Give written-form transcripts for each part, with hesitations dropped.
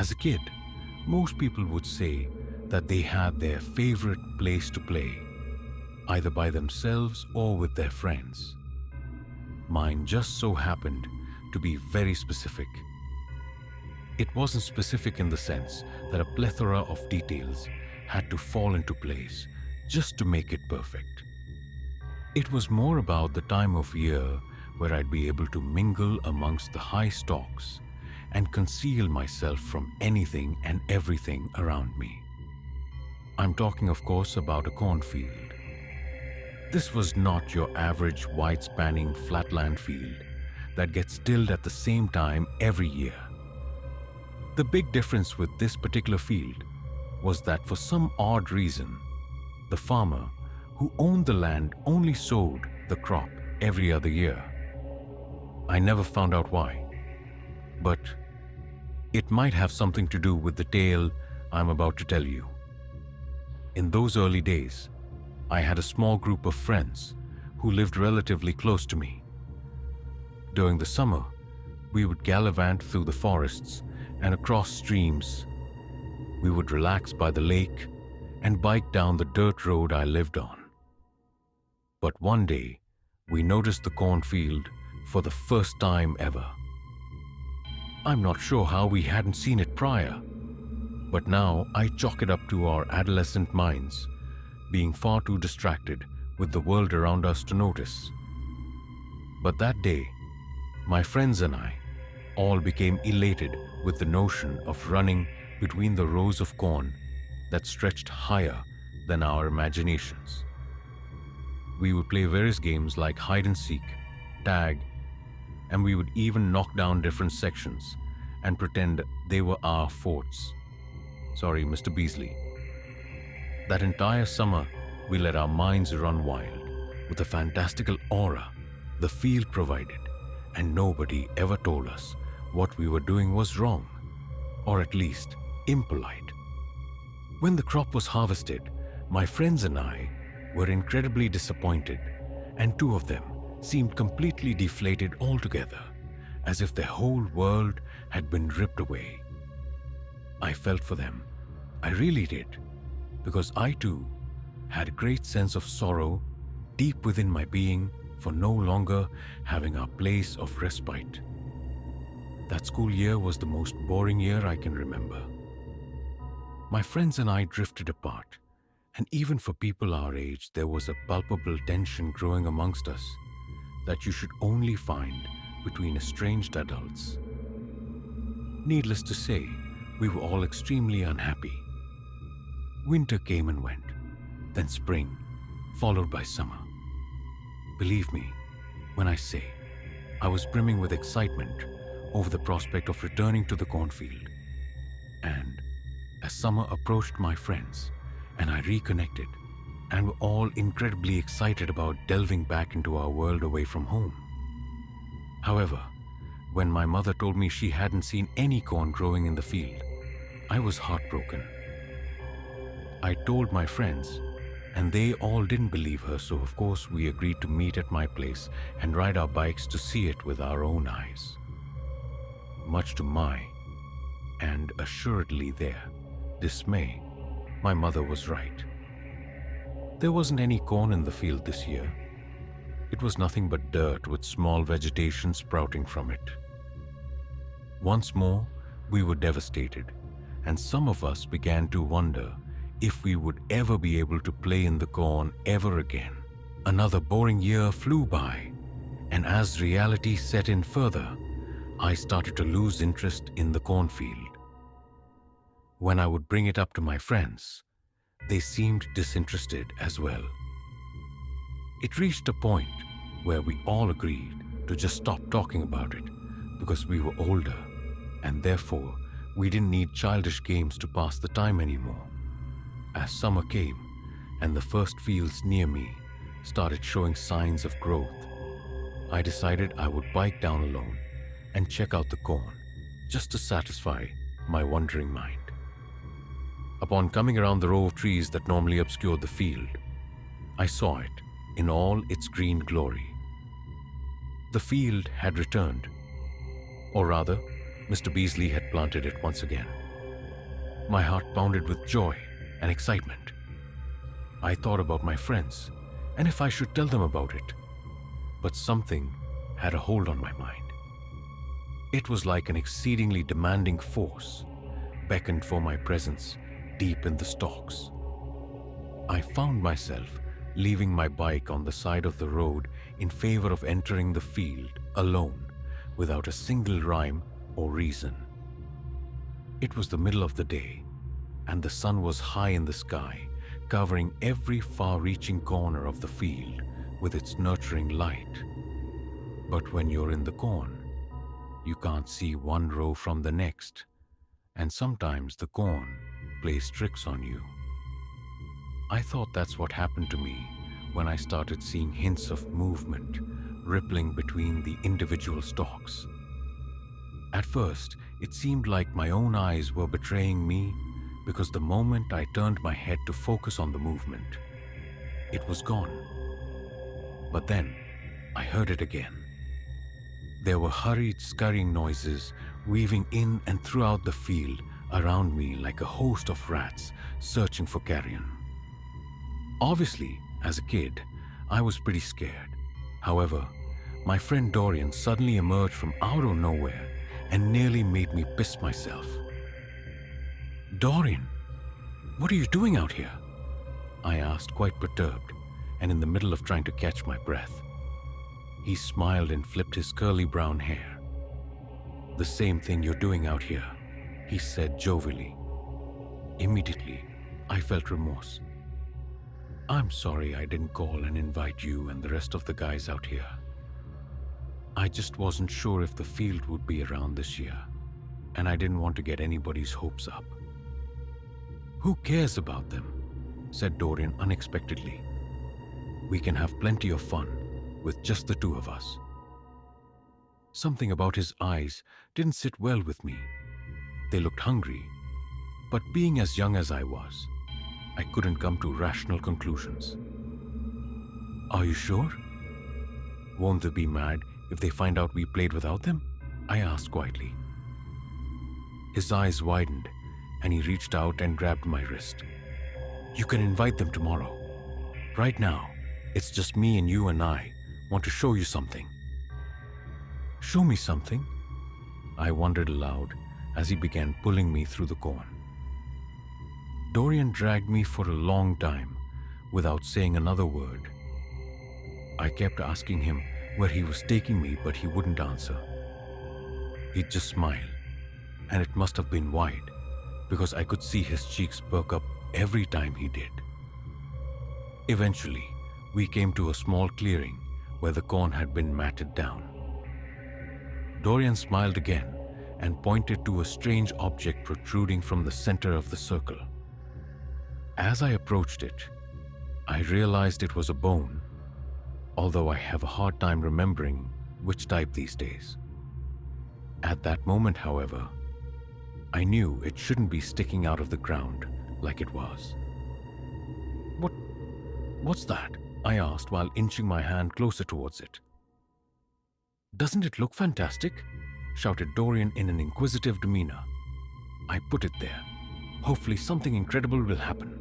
As a kid, most people would say that they had their favorite place to play, either by themselves or with their friends. Mine just so happened to be very specific. It wasn't specific in the sense that a plethora of details had to fall into place just to make it perfect. It was more about the time of year where I'd be able to mingle amongst the high stalks and conceal myself from anything and everything around me. I'm talking, of course, about a cornfield. This was not your average wide-spanning flatland field that gets tilled at the same time every year. The big difference with this particular field was that for some odd reason, the farmer who owned the land only sowed the crop every other year. I never found out why, but it might have something to do with the tale I'm about to tell you. In those early days, I had a small group of friends who lived relatively close to me. During the summer, we would gallivant through the forests and across streams. We would relax by the lake and bike down the dirt road I lived on. But one day, we noticed the cornfield for the first time ever. I'm not sure how we hadn't seen it prior, but now I chalk it up to our adolescent minds being far too distracted with the world around us to notice. But that day, my friends and I all became elated with the notion of running between the rows of corn that stretched higher than our imaginations. We would play various games like hide and seek, tag, and we would even knock down different sections and pretend they were our forts. Sorry, Mr. Beasley. That entire summer, we let our minds run wild with the fantastical aura the field provided, and nobody ever told us what we were doing was wrong, or at least impolite. When the crop was harvested, my friends and I were incredibly disappointed, and two of them seemed completely deflated altogether, as if their whole world had been ripped away. I felt for them. I really did, because I too had a great sense of sorrow deep within my being for no longer having our place of respite. That school year was the most boring year I can remember. My friends and I drifted apart, and even for people our age, there was a palpable tension growing amongst us that you should only find between estranged adults. Needless to say, we were all extremely unhappy. Winter came and went, then spring, followed by summer. Believe me when I say I was brimming with excitement over the prospect of returning to the cornfield. And as summer approached, my friends and I reconnected and were all incredibly excited about delving back into our world away from home. However, when my mother told me she hadn't seen any corn growing in the field, I was heartbroken. I told my friends, and they all didn't believe her, so of course we agreed to meet at my place and ride our bikes to see it with our own eyes. Much to my, and assuredly their, dismay, my mother was right. There wasn't any corn in the field this year. It was nothing but dirt with small vegetation sprouting from it. Once more, we were devastated, and some of us began to wonder if we would ever be able to play in the corn ever again. Another boring year flew by, and as reality set in further, I started to lose interest in the cornfield. When I would bring it up to my friends, they seemed disinterested as well. It reached a point where we all agreed to just stop talking about it because we were older, and therefore we didn't need childish games to pass the time anymore. As summer came and the first fields near me started showing signs of growth, I decided I would bike down alone and check out the corn just to satisfy my wandering mind. Upon coming around the row of trees that normally obscured the field, I saw it in all its green glory. The field had returned, or rather, Mr. Beasley had planted it once again, My heart pounded with joy and excitement. I thought about my friends and if I should tell them about it. But something had a hold on my mind. It was like an exceedingly demanding force beckoned for my presence deep in the stalks. I found myself leaving my bike on the side of the road in favor of entering the field alone without a single rhyme or reason. It was the middle of the day, and the sun was high in the sky, covering every far-reaching corner of the field with its nurturing light. But when you're in the corn, you can't see one row from the next, and sometimes the corn plays tricks on you. I thought that's what happened to me when I started seeing hints of movement rippling between the individual stalks. At first, it seemed like my own eyes were betraying me because the moment I turned my head to focus on the movement, it was gone. But then, I heard it again. There were hurried, scurrying noises weaving in and throughout the field around me like a host of rats searching for carrion. Obviously, as a kid, I was pretty scared. However, my friend Dorian suddenly emerged from out of nowhere and nearly made me piss myself. "Dorian, what are you doing out here?" I asked, quite perturbed and in the middle of trying to catch my breath. He smiled and flipped his curly brown hair. "The same thing you're doing out here," he said jovially. Immediately, I felt remorse. "I'm sorry I didn't call and invite you and the rest of the guys out here. I just wasn't sure if the field would be around this year, and I didn't want to get anybody's hopes up." "Who cares about them?" said Dorian unexpectedly. "We can have plenty of fun with just the two of us." Something about his eyes didn't sit well with me. They looked hungry, but being as young as I was, I couldn't come to rational conclusions. "Are you sure? Won't they be mad if they find out we played without them?" I asked quietly. His eyes widened and he reached out and grabbed my wrist. "You can invite them tomorrow. Right now, it's just me and you and I want to show you something." "Show me something?" I wondered aloud as he began pulling me through the corn. Dorian dragged me for a long time without saying another word. I kept asking him where he was taking me, but he wouldn't answer. He'd just smile, and it must have been wide because I could see his cheeks perk up every time he did. Eventually, we came to a small clearing where the corn had been matted down. Dorian smiled again and pointed to a strange object protruding from the center of the circle. As I approached it, I realized it was a bone, although I have a hard time remembering which type these days. At that moment, however, I knew it shouldn't be sticking out of the ground like it was. What's that?" I asked while inching my hand closer towards it. "Doesn't it look fantastic?" shouted Dorian in an inquisitive demeanor. "I put it there. Hopefully something incredible will happen."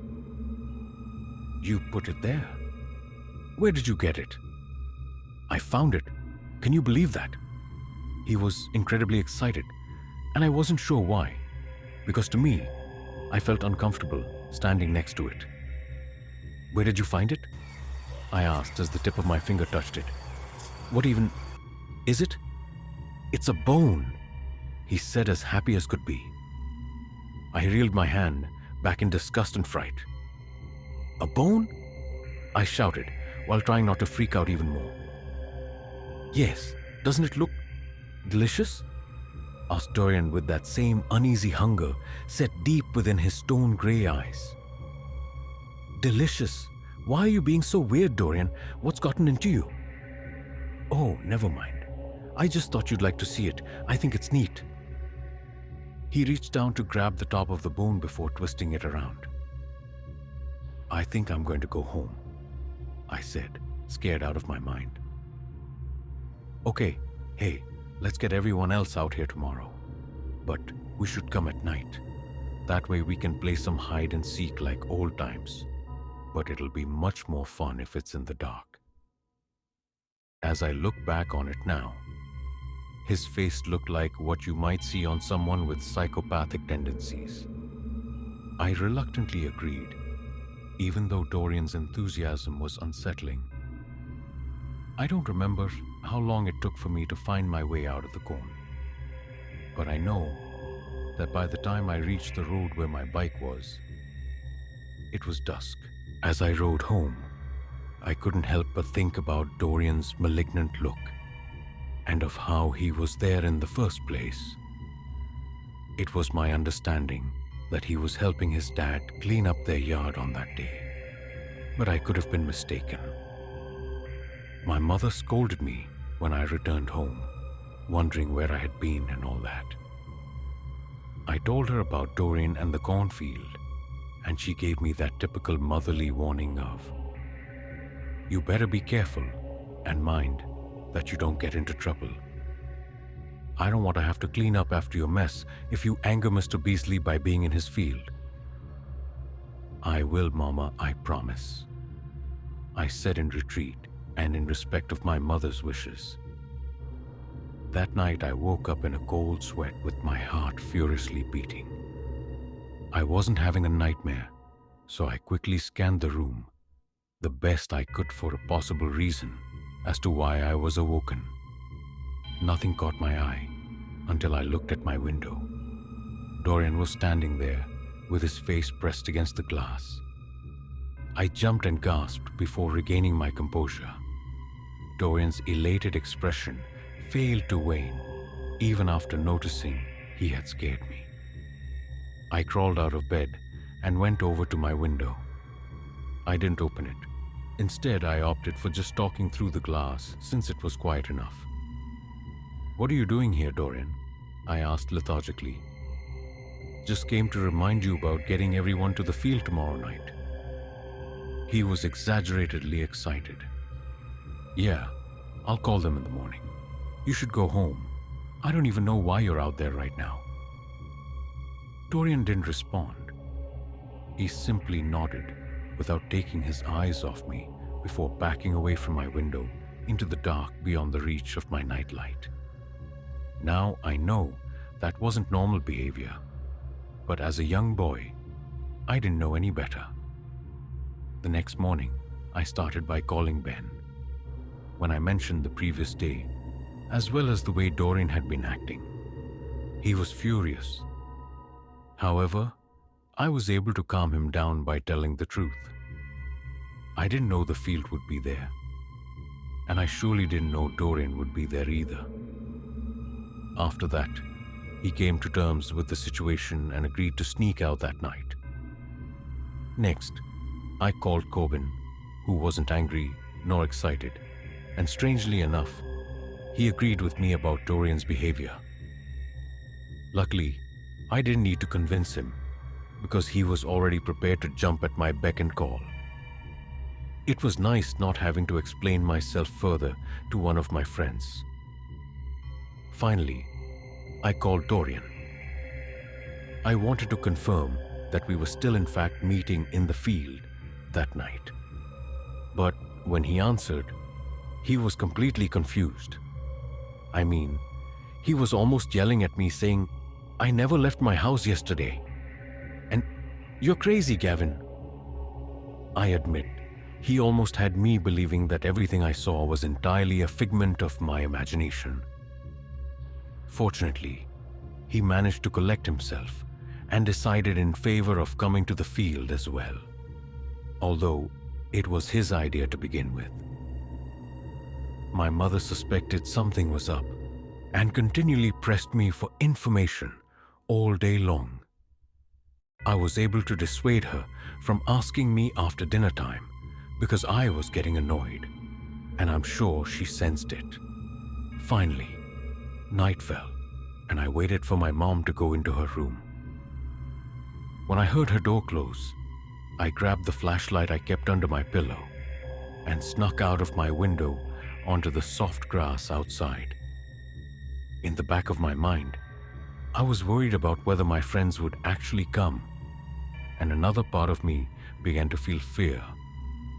"You put it there? Where did you get it?" "I found it. Can you believe that?" He was incredibly excited, and I wasn't sure why, because to me, I felt uncomfortable standing next to it. "Where did you find it?" I asked as the tip of my finger touched it. "What even is it?" "It's a bone," he said as happy as could be. I reeled my hand back in disgust and fright. "A bone?" I shouted while trying not to freak out even more. "Yes, doesn't it look delicious?" asked Dorian with that same uneasy hunger set deep within his stone-gray eyes. "Delicious? Why are you being so weird, Dorian? What's gotten into you?" "Oh, never mind. I just thought you'd like to see it. I think it's neat." He reached down to grab the top of the bone before twisting it around. "I think I'm going to go home," I said, scared out of my mind. "Okay, hey, let's get everyone else out here tomorrow. But we should come at night. That way we can play some hide and seek like old times, but it'll be much more fun if it's in the dark. As I look back on it now, his face looked like what you might see on someone with psychopathic tendencies. I reluctantly agreed, even though Dorian's enthusiasm was unsettling. I don't remember how long it took for me to find my way out of the cone, but I know that by the time I reached the road where my bike was, it was dusk. As I rode home, I couldn't help but think about Dorian's malignant look and of how he was there in the first place. It was my understanding that he was helping his dad clean up their yard on that day, but I could have been mistaken. My mother scolded me when I returned home, wondering where I had been and all that. I told her about Dorian and the cornfield, and she gave me that typical motherly warning of, "You better be careful and mind that you don't get into trouble. I don't want to have to clean up after your mess if you anger Mr. Beasley by being in his field." "I will, Mama, I promise," I said in retreat and in respect of my mother's wishes. That night I woke up in a cold sweat with my heart furiously beating. I wasn't having a nightmare, so I quickly scanned the room, the best I could for a possible reason as to why I was awoken. Nothing caught my eye until I looked at my window. Dorian was standing there with his face pressed against the glass. I jumped and gasped before regaining my composure. Dorian's elated expression failed to wane even after noticing he had scared me. I crawled out of bed and went over to my window. I didn't open it. Instead, I opted for just talking through the glass since it was quiet enough. "What are you doing here, Dorian?" I asked lethargically. "Just came to remind you about getting everyone to the field tomorrow night." He was exaggeratedly excited. "Yeah, I'll call them in the morning. You should go home. I don't even know why you're out there right now." Dorian didn't respond. He simply nodded without taking his eyes off me before backing away from my window into the dark beyond the reach of my nightlight. Now I know that wasn't normal behavior, but as a young boy, I didn't know any better. The next morning, I started by calling Ben. When I mentioned the previous day, as well as the way Dorian had been acting, he was furious. However, I was able to calm him down by telling the truth. I didn't know the field would be there, and I surely didn't know Dorian would be there either. After that, he came to terms with the situation and agreed to sneak out that night. Next, I called Corbin, who wasn't angry nor excited, and strangely enough, he agreed with me about Dorian's behavior. Luckily, I didn't need to convince him, because he was already prepared to jump at my beck and call. It was nice not having to explain myself further to one of my friends. Finally, I called Dorian. I wanted to confirm that we were still in fact meeting in the field that night. But when he answered, he was completely confused. I mean, he was almost yelling at me saying, "I never left my house yesterday." And, "You're crazy, Gavin." I admit, he almost had me believing that everything I saw was entirely a figment of my imagination. Fortunately, he managed to collect himself and decided in favor of coming to the field as well, although it was his idea to begin with. My mother suspected something was up and continually pressed me for information all day long. I was able to dissuade her from asking me after dinner time because I was getting annoyed, and I'm sure she sensed it. Finally, night fell, and I waited for my mom to go into her room. When I heard her door close, I grabbed the flashlight I kept under my pillow and snuck out of my window onto the soft grass outside. In the back of my mind, I was worried about whether my friends would actually come, and another part of me began to feel fear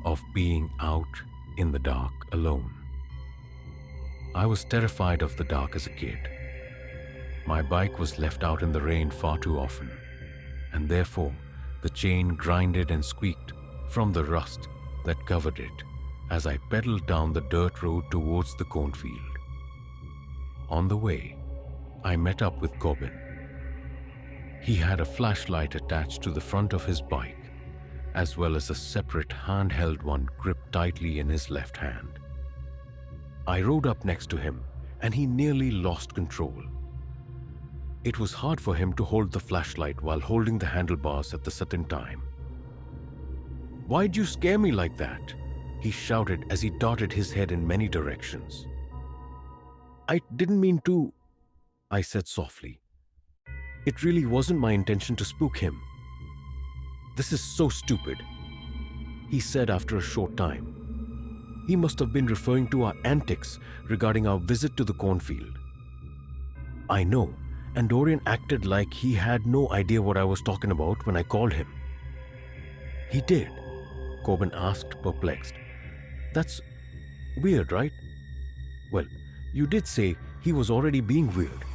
of being out in the dark alone. I was terrified of the dark as a kid. My bike was left out in the rain far too often, and therefore the chain grinded and squeaked from the rust that covered it as I pedaled down the dirt road towards the cornfield. On the way, I met up with Corbin. He had a flashlight attached to the front of his bike, as well as a separate handheld one gripped tightly in his left hand. I rode up next to him, and he nearly lost control. It was hard for him to hold the flashlight while holding the handlebars at the same time. "Why'd you scare me like that?" he shouted as he darted his head in many directions. "I didn't mean to," I said softly. "It really wasn't my intention to spook him." "This is so stupid," he said after a short time. He must have been referring to our antics regarding our visit to the cornfield. I know, and Dorian acted like he had no idea what I was talking about when I called him. "He did?" Corbin asked, perplexed. "That's weird, right?" "Well, you did say he was already being weird.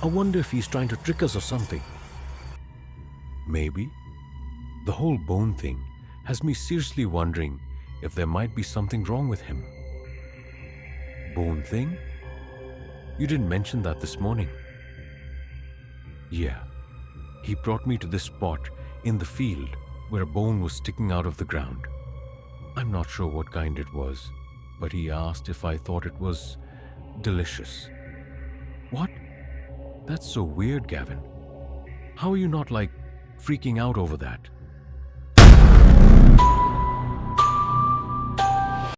I wonder if he's trying to trick us or something." "Maybe. The whole bone thing has me seriously wondering if there might be something wrong with him." "Bone thing? You didn't mention that this morning." "Yeah. He brought me to this spot in the field where a bone was sticking out of the ground. I'm not sure what kind it was, but he asked if I thought it was delicious." "What? That's so weird, Gavin. How are you not, freaking out over that?"